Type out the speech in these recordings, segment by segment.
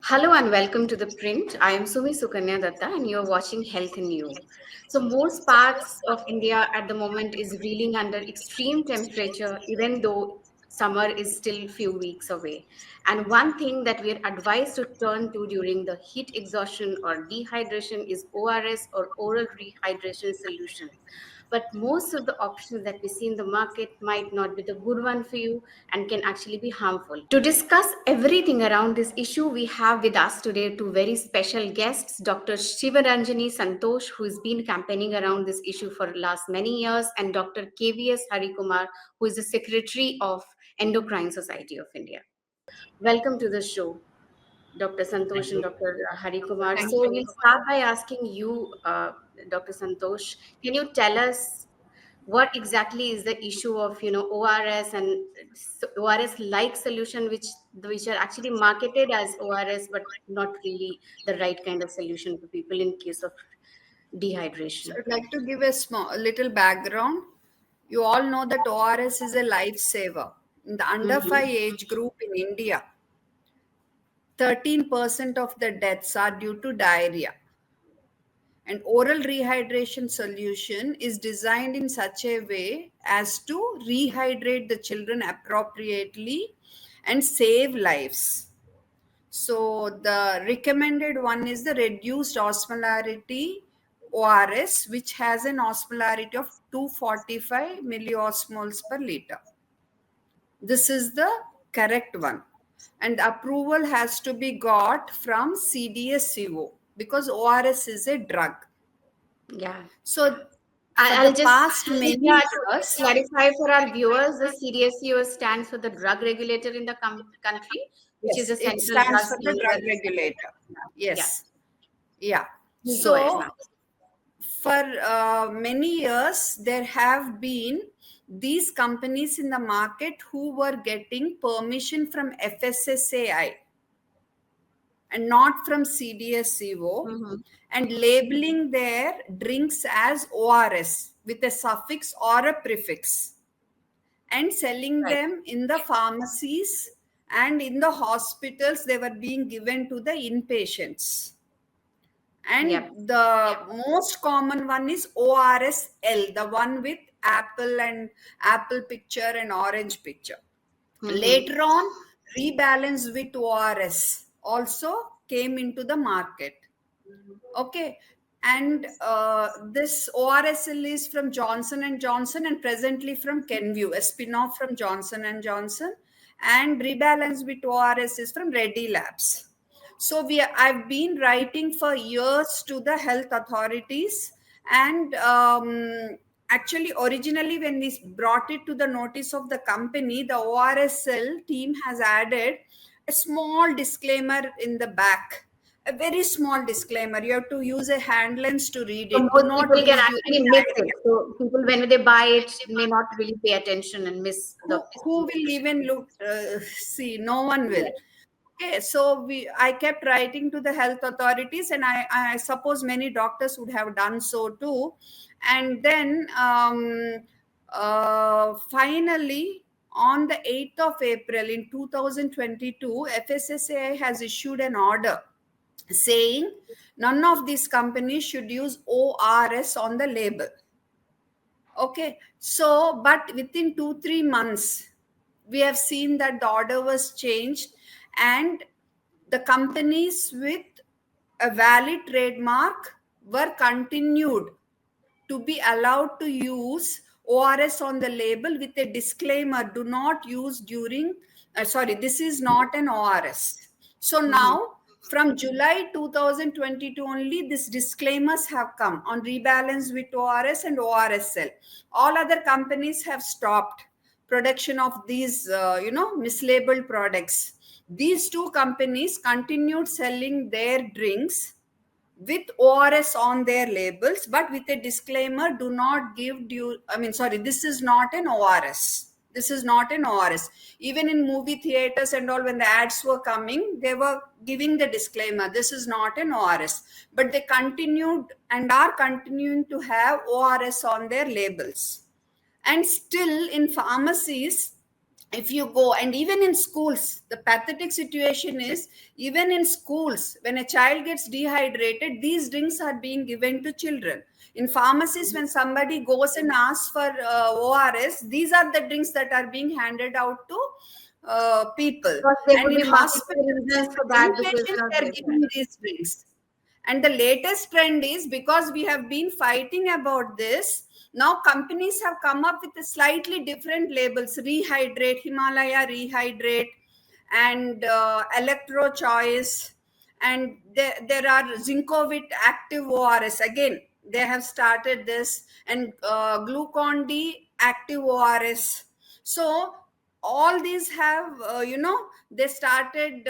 Hello and welcome to ThePrint. I am Sumi Sukanya Datta and you're watching Health in You. So most parts of India at the moment is reeling under extreme temperature even though summer is still few weeks away. And one thing that we are advised to turn to during the heat exhaustion or dehydration is ORS or oral rehydration solution. But most of the options that we see in the market might not be the good one for you and can actually be harmful. To discuss everything around this issue, we have with us today two very special guests, Dr. Sivaranjini Santosh, who has been campaigning around this issue for the last many years, and Dr. K.V.S. Kumar, who is the Secretary of Endocrine Society of India. Welcome to the show, Dr. Santosh Thank and you. Dr. Kumar. Thank So you. we'll start by asking you, Dr. Santosh, can you tell us what exactly is the issue of ORS and ORS-like solution, which are actually marketed as ORS, but not really the right kind of solution for people in case of So dehydration. I'd like to give a little background. You all know that ORS is a lifesaver. In the under Mm-hmm. 5 age group in India, 13% of the deaths are due to diarrhea. And oral rehydration solution is designed in such a way as to rehydrate the children appropriately and save lives. So the recommended one is the reduced osmolarity ORS, which has an osmolarity of 245 milliosmoles per liter. This is the correct one. And approval has to be got from CDSCO because ORS is a drug. Yeah. So for I- the I'll just past yeah, many to years, clarify for our viewers, the CDSCO stands for the drug regulator in the country, which is yes, the it central drug stands for the drug monitoring. regulator. Yeah, Yes. Yeah. please go ahead, So ma'am. for many years there have been these companies in the market who were getting permission from FSSAI and not from CDSCO Mm-hmm. and labeling their drinks as ORS with a suffix or a prefix and selling Right. them in the pharmacies and in the hospitals. They were being given to the inpatients. Yep. And the most common one is ORS-L, the one with apple picture and orange picture. Mm-hmm. Later on, rebalance with ORS also came into the market. Okay. And this ORSL is from Johnson and Johnson and presently from Kenvue, a spin-off from Johnson and Johnson. And rebalance with ORS is from Reddy Labs. So I've been writing for years to the health authorities, and actually originally when we brought it to the notice of the company, the ORSL team has added a small disclaimer in the back, a very small disclaimer. You have to use a hand lens to read So it. Do most not people can use during actually miss it. diarrhea. So people, when they buy it, may not really pay attention and miss the. Who will even look, see? No one will. Yeah. Okay, so I kept writing to the health authorities, and I suppose many doctors would have done so too. And then finally, on the 8th of April in 2022, FSSAI has issued an order saying none of these companies should use ORS on the label. Okay, so but within 2-3 months, we have seen that the order was changed, and the companies with a valid trademark were continued to be allowed to use ORS on the label with a disclaimer: do not use during, sorry, this is not an ORS. So Mm-hmm. now, from July 2022 only, these disclaimers have come on rebalance with ORS and ORSL. All other companies have stopped production of these, mislabeled products. These two companies continued selling their drinks with ORS on their labels, but with a disclaimer: do not give due. I mean, sorry, this is not an ORS. This is not an ORS. Even in movie theaters and all, when the ads were coming, they were giving the disclaimer: this is not an ORS. But they continued and are continuing to have ORS on their labels. And still in pharmacies, If you go, and even in schools, the pathetic situation is, even in schools, when a child gets dehydrated, these drinks are being given to children. In pharmacies, when somebody goes and asks for ORS, these are the drinks that are being handed out to Of people. course, there And could in be multiple hospitals, reasons for for that because inpatients, they are yeah. giving these drinks. And the latest trend is, because we have been fighting about this, now companies have come up with a slightly different labels: Rehydrate, Himalaya Rehydrate, and Electro Choice. And there are Zincovit Active ORS. Again, they have started this, and Glucon D Active ORS. So all these have, they started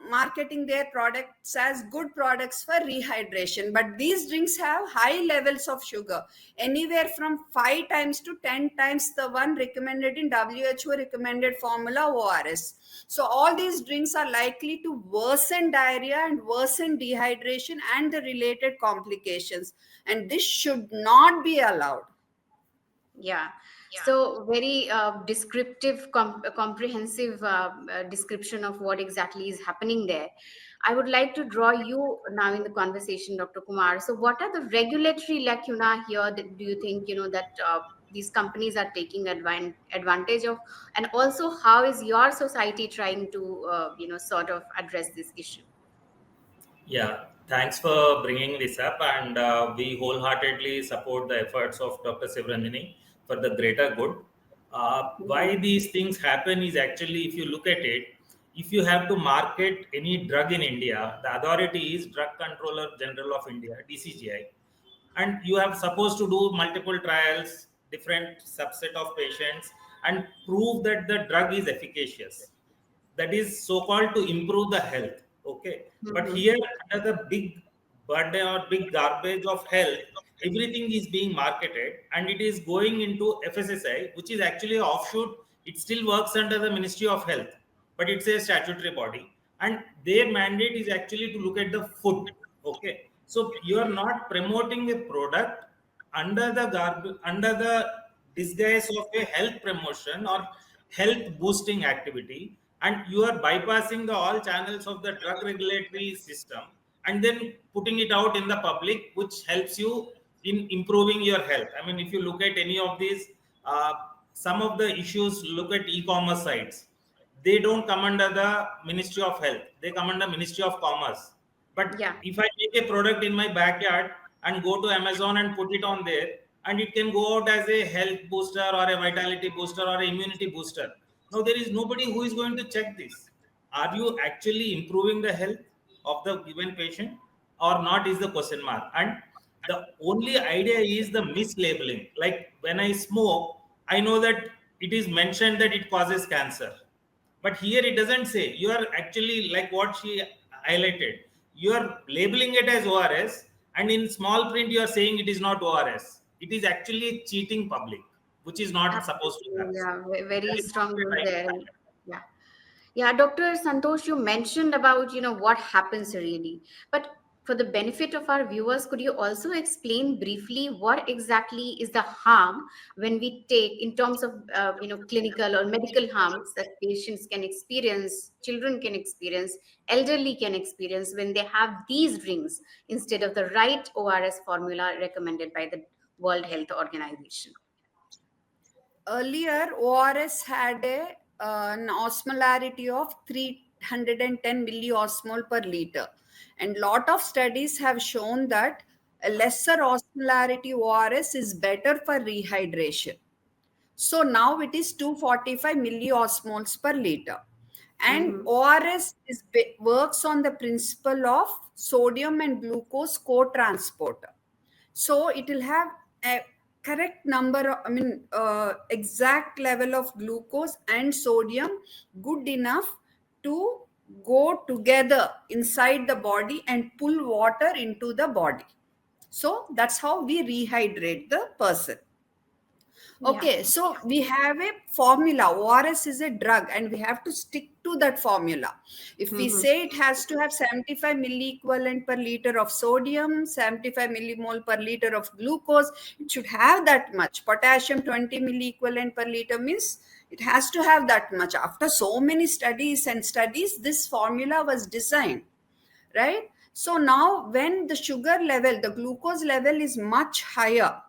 marketing their products as good products for rehydration, but these drinks have high levels of sugar, anywhere from 5 times to 10 times the one recommended in WHO recommended formula ORS. So all these drinks are likely to worsen diarrhea and worsen dehydration and the related complications, and this should not be allowed. Yeah. So very descriptive, comprehensive description of what exactly is happening there. I would like to draw you now in the conversation, Dr. Kumar. So, what are the regulatory lacuna here that do you think that these companies are taking advantage of, and also how is your society trying to sort of address this issue? Yeah, thanks for bringing this up, and we wholeheartedly support the efforts of Dr. Sivaranjini for the greater good. Mhm. Why these things happen is actually, if you look at it, if you have to market any drug in India, the authority is Drug Controller General of India, DCGI, and you have supposed to do multiple trials, different subset of patients, and prove that the drug is efficacious, that is so called to improve the health. Okay, but Mhm. here under the big burden or big garbage of health, everything is being marketed and it is going into FSSI, which is actually an offshoot. It still works under the Ministry of Health, but it's a statutory body, and their mandate is actually to look at the food. Okay, so you are not promoting a product under the under the disguise of a health promotion or health boosting activity, and you are bypassing the all channels of the drug regulatory system and then putting it out in the public, which helps you in improving your health. I mean, if you look at any of these, uh, some of the issues, look at e-commerce sites, they don't come under the Ministry of Health, they come under Ministry of Commerce. But Yeah. if I make a product in my backyard and go to Amazon and put it on there, and it can go out as a health booster or a vitality booster or a immunity booster, now there is nobody who is going to check this. Are you actually improving the health of the given patient or not, is the question mark. And the only idea is the mislabeling. Like when I smoke, I know that it is mentioned that it causes cancer, but here it doesn't say. You are actually, like what she highlighted, you are labeling it as ORS, and in small print you are saying it is not ORS. It is actually cheating public, which is not supposed to Absolutely. happen. Yeah. That Very is what strong we are news trying to there. highlight. Yeah. Yeah, Dr. Santosh, you mentioned about, what happens really. But for the benefit of our viewers, could you also explain briefly what exactly is the harm when we take in terms of, clinical or medical harms that patients can experience, children can experience, elderly can experience when they have these drinks instead of the right ORS formula recommended by the World Health Organization? Earlier, ORS had an osmolarity of 310 milliosmol per liter, and lot of studies have shown that a lesser osmolarity ORS is better for rehydration. So now it is 245 milliosmoles per liter. And Mm-hmm. ORS works on the principle of sodium and glucose co-transporter. So it will have a correct number of, exact level of glucose and sodium, good enough to go together inside the body and pull water into the body. So that's how we rehydrate the person. Yeah. Okay, so we have a formula. ORS is a drug, and we have to stick to that formula. If we Mm-hmm. say it has to have 75 milliequivalent per liter of sodium, 75 millimole per liter of glucose, it should have that much. Potassium 20 milliequivalent per liter means it has to have that much. After so many studies and studies, this formula was designed, right? So now, when the sugar level, the glucose level is much higher,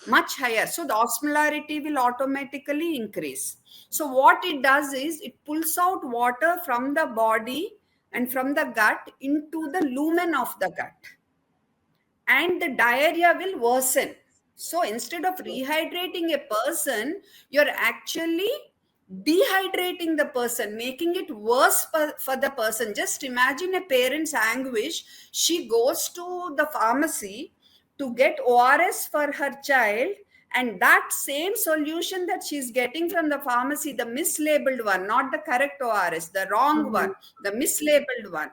so the osmolarity will automatically increase. So what it does is it pulls out water from the body and from the gut into the lumen of the gut, and the diarrhea will worsen. So instead of rehydrating a person, you're actually dehydrating the person, making it worse for the person. Just imagine a parent's anguish. She goes to the pharmacy to get ORS for her child, and that same solution that she's getting from the pharmacy, the mislabeled one, not the correct ORS, the wrong Mm-hmm. one, the mislabeled one,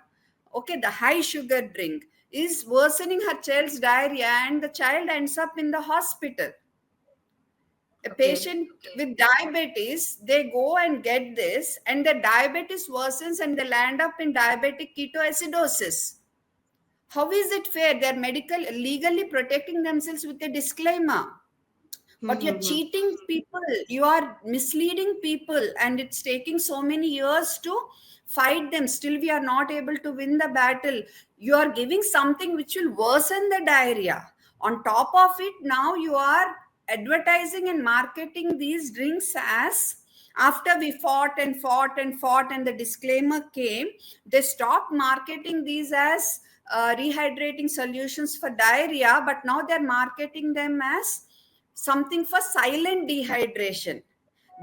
okay, the high sugar drink, is worsening her child's diarrhea, and the child ends up in the hospital. A Okay. patient with diabetes, they go and get this, and the diabetes worsens and they land up in diabetic ketoacidosis. How is it fair? They're medical legally protecting themselves with a disclaimer, but you're Mm-hmm. cheating people, you are misleading people, and it's taking so many years to fight them. Still we are not able to win the battle. You are giving something which will worsen the diarrhea. On top of it, now you are advertising and marketing these drinks as, after we fought and fought and fought and the disclaimer came, they stopped marketing these as rehydrating solutions for diarrhea, but now they're marketing them as something for silent dehydration.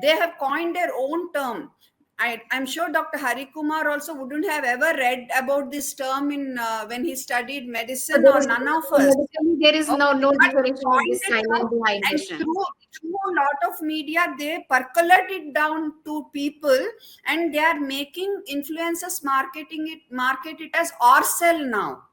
They have coined their own term. I'm sure Dr. Hari Kumar also wouldn't have ever read about this term in when he studied So medicine, there or is none of so us. medically there is Okay, no but he definition of coined this the term, silent and dehydration. through a lot of media, they percolate it down to people, and they are making influencers market it as orsel now.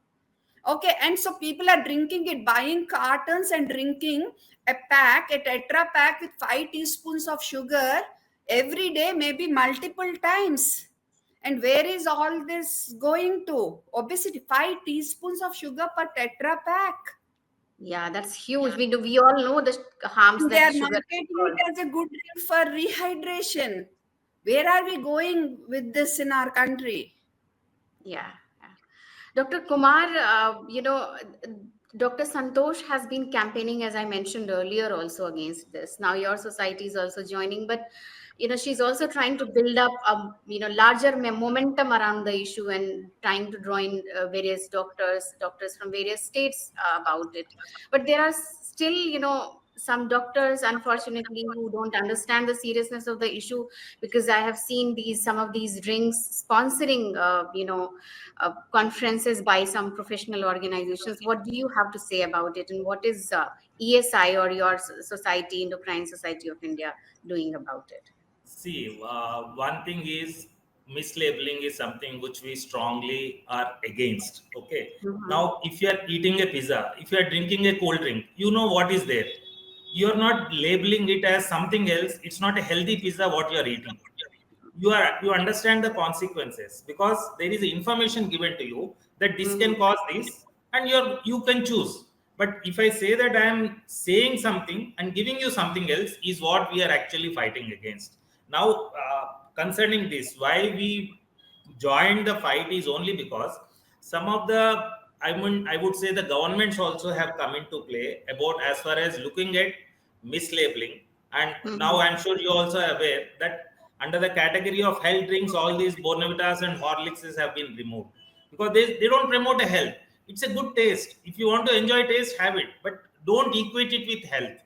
Okay, and so people are drinking it, buying cartons and drinking a tetra pack with 5 teaspoons of sugar every day, maybe multiple times. And where is all this going to? Obesity, 5 teaspoons of sugar per tetra pack. Yeah, that's huge. We all know the harms And they that are sugar marketing causes. it as a good drink for rehydration. Where are we going with this in our country? Yeah. Yeah. Dr. Kumar, Dr. Santosh has been campaigning, as I mentioned earlier, also against this. Now your society is also joining, but she's also trying to build up a larger momentum around the issue and trying to draw in various doctors from various states about it. But there are still some doctors, unfortunately, who don't understand the seriousness of the issue, because I have seen some of these drinks sponsoring conferences by some professional organizations. What do you have to say about it, and what is ESI, or your society, Endocrine Society of India, doing about it? See, one thing is mislabeling is something which we strongly are against. Okay. Mm-hmm. Now, if you are eating a pizza, if you are drinking a cold drink, you know what is there. You are not labeling it as something else. It's not a healthy pizza what you are eating. You understand the consequences, because there is information given to you that this Mm-hmm. can cause this, and you can choose. But if I say that I am saying something and giving you something else, is what we are actually fighting against now. Concerning this, why we joined the fight is only because some of the, I would say, the governments also have come into play about, as far as looking at mislabeling. And now Mm-hmm. I'm sure you also are aware that under the category of health drinks, all these Bornavitas and Horlickses have been removed, because they don't promote a health. It's a good taste. If you want to enjoy taste, have it, but don't equate it with health.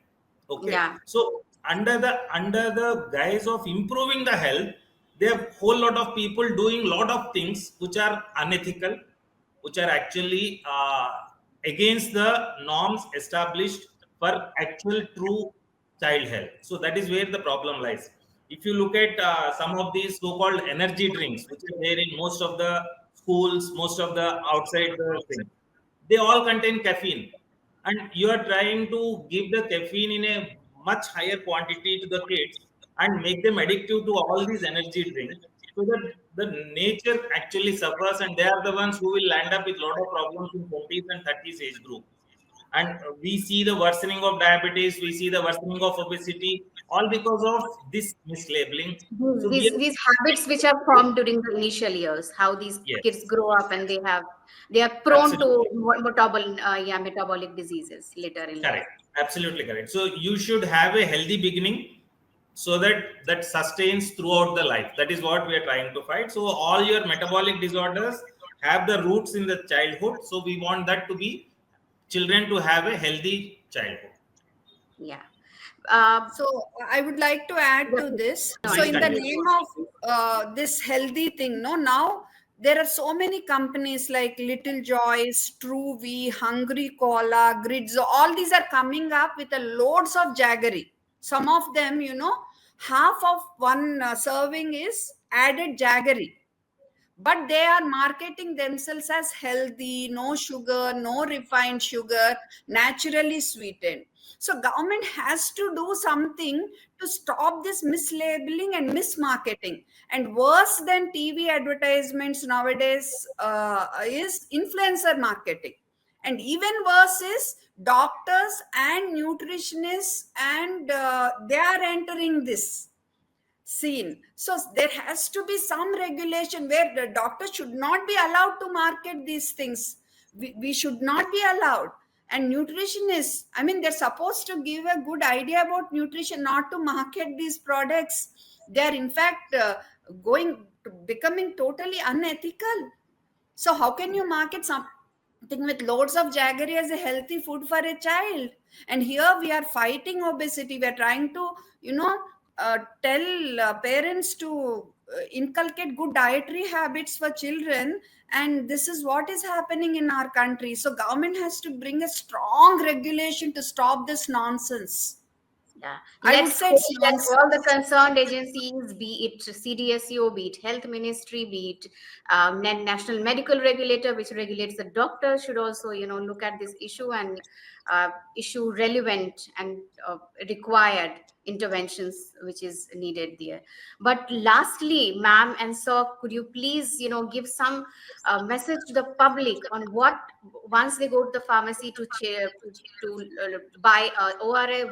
Okay. Yeah. So under the guise of improving the health, there are whole lot of people doing lot of things which are unethical, which are actually against the norms established for actual true child health. So that is where the problem lies. If you look at some of these so-called energy drinks which are there in most of the schools, most of the outside the thing, they all contain caffeine, and you are trying to give the caffeine in a much higher quantity to the kids and make them addictive to all these energy drinks, so that the nature actually suffers, and they are the ones who will land up with a lot of problems in 20s and 30s age group. And we see the worsening of diabetes, we see the worsening of obesity, all because of this mislabeling. So we are, These habits which are formed during the initial years, how these kids yes, grow up and they are prone to absolutely metabolic diseases later in life. correct, absolutely correct. So you should have a healthy beginning, so that that sustains throughout the life. That is what we are trying to fight. So all your metabolic disorders have the roots in the childhood, so we want that to be children to have a healthy childhood. Yeah. Uh, So I would like to add to this. no, So Please in the continue. name of this healthy thing, no, now there are so many companies like Little Joys, True, Hungry Cola, Grids. All these are coming up with a loads of jaggery. Some of them, half of one serving is added jaggery, but they are marketing themselves as healthy, no sugar, no refined sugar, naturally sweetened. So government has to do something to stop this mislabeling and mismarketing. And worse than TV advertisements nowadays is influencer marketing. And even worse is doctors and nutritionists, and they are entering this scene. So there has to be some regulation where the doctor should not be allowed to market these things. We should not be allowed. And nutritionists, I mean, they're supposed to give a good idea about nutrition, not to market these products. They're in fact becoming totally unethical. So how can you market something with loads of jaggery as a healthy food for a child? And here we are fighting obesity. We are trying to, tell parents to inculcate good dietary habits for children. And this is what is happening in our country. So government has to bring a strong regulation to stop this nonsense. Yeah, I would let's say hope it's that all the nonsense. concerned agencies, be it CDSO, be it Health Ministry, be it National Medical Regulator, which regulates the doctors, should also, look at this issue and issue relevant and required interventions which is needed there. But lastly, ma'am and sir, could you please, give some message to the public on what, once they go to the pharmacy to buy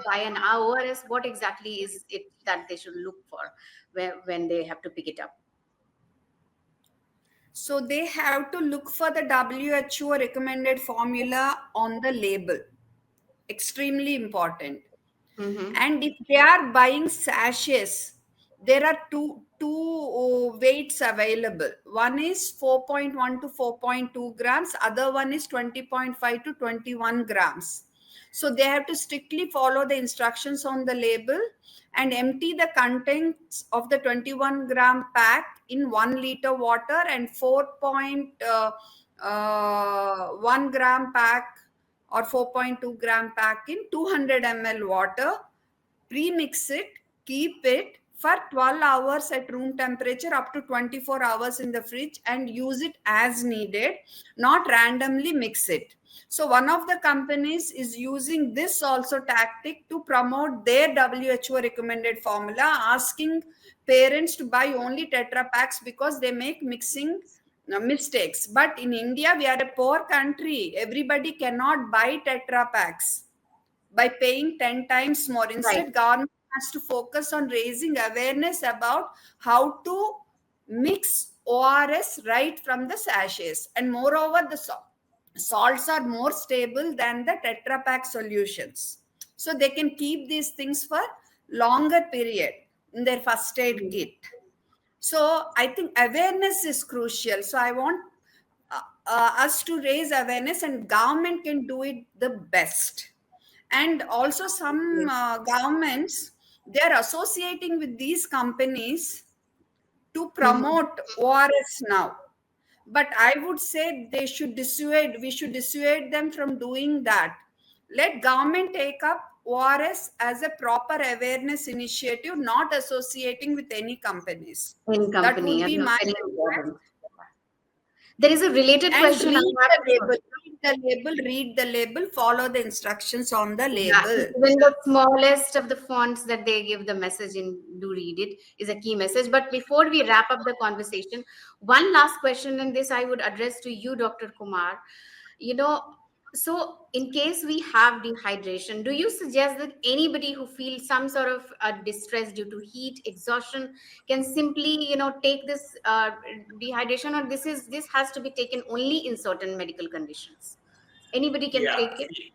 buy an ORS, what exactly is it that they should look for when they have to pick it up? So they have to look for the WHO recommended formula on the label. Extremely important. Mm-hmm. And if they are buying sachets, there are two weights available. One is 4.1 to 4.2 grams, other one is 20.5 to 21 grams. So they have to strictly follow the instructions on the label and empty the contents of the 21-gram pack in 1 liter water, and 4.1 gram pack or 4.2-gram pack in 200 ml water. Pre-mix it, keep it for 12 hours at room temperature, up to 24 hours in the fridge, and use it as needed, not randomly mix it. So one of the companies is using this also tactic to promote their WHO recommended formula, asking parents to buy only Tetra packs because they make mixing mistakes. But in India, we are a poor country. Everybody cannot buy Tetra packs by paying 10 times more. Right. Instead, government has to focus on raising awareness about how to mix ORS right from the sachets. And moreover, the salts are more stable than the Tetra Pak solutions. So they can keep these things for longer period in their first aid Mhm. kit. So I think awareness is crucial. So I want us to raise awareness, and government can do it the best. And also some governments, they are associating with these companies to Mhm. promote ORS now. But I would say we should dissuade them from doing that. Let government take up ORS as a proper awareness initiative, not associating with any companies. In That company, would be my very request. important. There is a related And question I read have. the label. read the label, follow the instructions on the Yeah, label. even the smallest of the fonts that they give the message in, do read it, is a key message. But before we wrap up the conversation, one last question, and this I would address to you, Dr. Kumar. You know, so in case we have dehydration, do you suggest that anybody who feels some sort of distress due to heat, exhaustion, can simply, take this dehydration, or this has to be taken only in certain medical conditions? Anybody can Yeah. take it? See,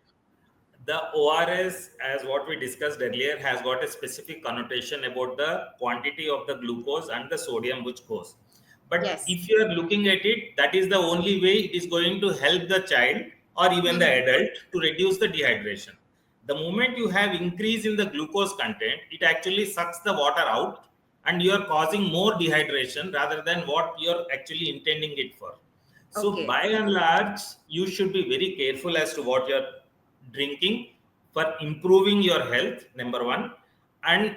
the ORS, as what we discussed earlier, has got a specific connotation about the quantity of the glucose and the sodium which goes. But Yes. if you are looking at it, that is the only way it is going to help the child or even the Mhm. adult to reduce the dehydration. The moment you have increase in the glucose content, it actually sucks the water out and you are causing more dehydration rather than what you are actually intending it for. So Okay. by and large, you should be very careful as to what you're drinking for improving your health, number one. And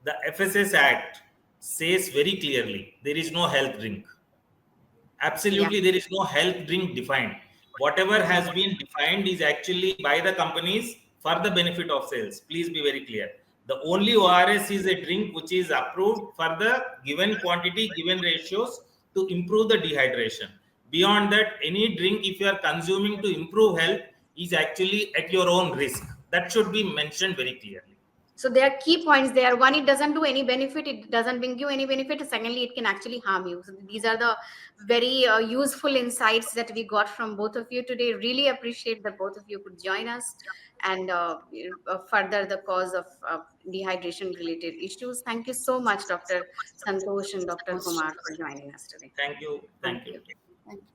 the FSS Act says very clearly there is no health drink. Yeah. Absolutely, there is no health drink defined. Whatever has been defined is actually by the companies for the benefit of sales. Please be very clear. The only ORS is a drink which is approved for the given quantity, given ratios to improve the dehydration. Beyond that, any drink, if you are consuming to improve health, is actually at your own risk. That should be mentioned very clearly. So there are key points there. One, it doesn't do any benefit. It doesn't bring you any benefit. Secondly, it can actually harm you. So these are the very useful insights that we got from both of you today. Really appreciate that both of you could join us and further the cause of dehydration related issues. Thank you so much, Dr. Santosh and Dr. Kumar, for joining us today. Thank you. Thank Thank you. you. Thank you.